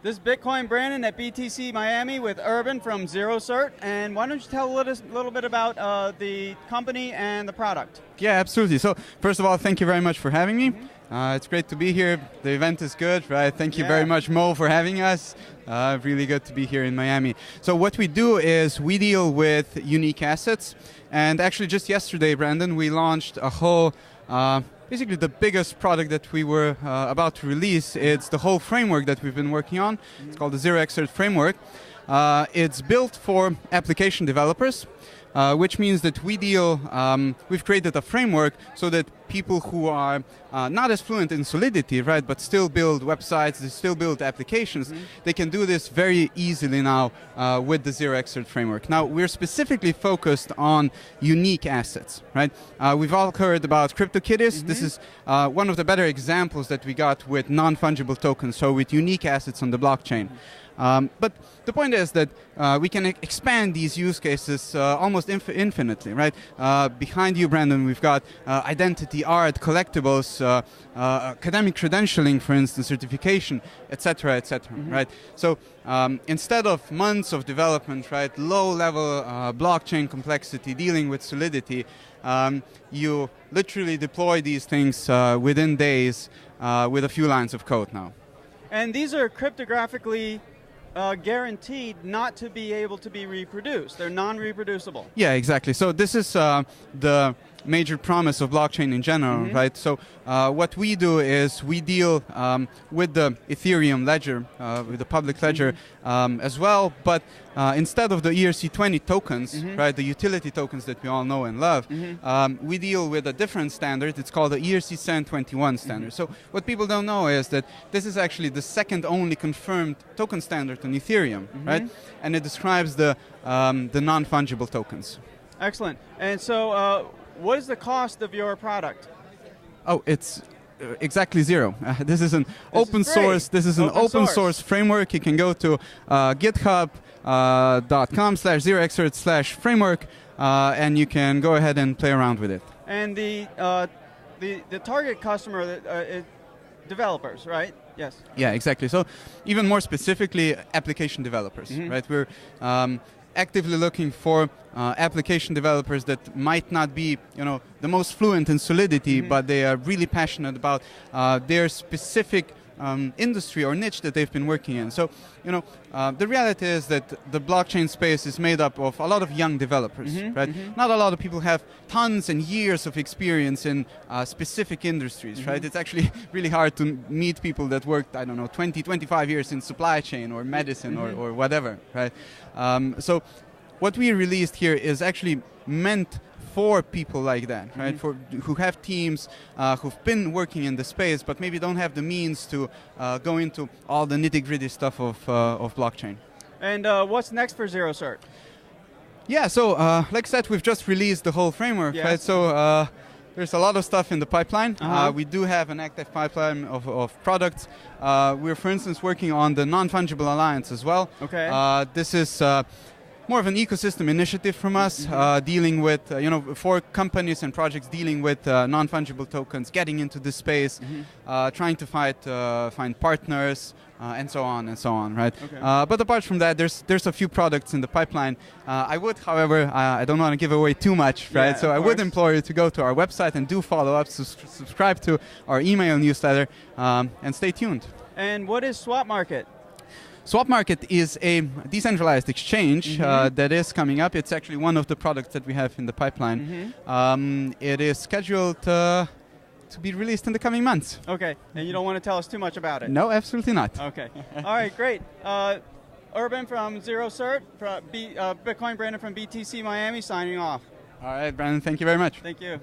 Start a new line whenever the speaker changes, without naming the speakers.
This is Bitcoin Brandon at BTC Miami with Urban from 0xcert. And why don't you tell us a little bit about the company and the product?
Yeah, absolutely. So first of all, thank you very much for having me. It's great to be here. The event is good, right? Thank you very much, Mo, for having us. Really good to be here in Miami. So what we do is we deal with unique assets. And actually just yesterday, Brandon, we launched a whole basically the biggest product that we were about to release. It's the whole framework that we've been working on. It's called the 0xcert framework. It's built for application developers, which means that we've created a framework so that people who are not as fluent in Solidity, right, but still build websites, they still build applications, they can do this very easily now with the 0xcert framework. Now, we're specifically focused on unique assets, right? We've all heard about CryptoKitties. This is one of the better examples that we got with non-fungible tokens, so with unique assets on the blockchain. But the point is that we can expand these use cases almost infinitely, right? Behind you, Brandon, we've got identity, art, collectibles, academic credentialing, for instance, certification, etc., right? So instead of months of development, right, low-level blockchain complexity, dealing with Solidity, you literally deploy these things within days with a few lines of code now.
And these are cryptographically guaranteed not to be able to be reproduced. They're non-reproducible.
Yeah, exactly. So this is the major promise of blockchain in general, right? So what we do is we deal with the Ethereum ledger, with the public ledger as well, but instead of the ERC20 tokens, right, the utility tokens that we all know and love, we deal with a different standard. It's called the ERC-SAN21 standard. So what people don't know is that this is actually the second only confirmed token standard on Ethereum, right? And it describes the non-fungible tokens.
Excellent. And so what is the cost of your product?
Oh, it's exactly zero. This is an open source. This is an open source framework. You can go to github.com/0xcert/framework, and you can go ahead and play around with it.
And the target customer is developers, right? Yes.
Yeah, exactly. So even more specifically, application developers, right? We're actively looking for application developers that might not be, the most fluent in Solidity, but they are really passionate about their specific industry or niche that they've been working in. So, the reality is that the blockchain space is made up of a lot of young developers, right? Not a lot of people have tons and years of experience in specific industries, right? It's actually really hard to meet people that worked, 20, 25 years in supply chain or medicine or whatever, right? So what we released here is actually meant for people like that, right? For who have teams who've been working in the space, but maybe don't have the means to go into all the nitty-gritty stuff of blockchain. And
what's next for 0xcert?
Yeah, so like I said, we've just released the whole framework, right? So there's a lot of stuff in the pipeline. We do have an active pipeline of products. We're, for instance, working on the non-fungible alliance as well.
Okay.
This is more of an ecosystem initiative from us, dealing with, for companies and projects dealing with non-fungible tokens, getting into this space, trying to find partners, and so on, right? Okay. But apart from that, there's a few products in the pipeline. I would, however, I don't want to give away too much, right? So I would implore you to go to our website and do follow up, subscribe to our email newsletter, and stay tuned.
And what is Swap Market?
Swap Market is a decentralized exchange that is coming up. It's actually one of the products that we have in the pipeline. It is scheduled to be released in the coming months.
Okay, and you don't want to tell us too much about it?
No, absolutely not.
Okay. All right, great. Urban from 0xcert, Bitcoin Brandon from BTC Miami signing off.
All right, Brandon, thank you very much.
Thank you.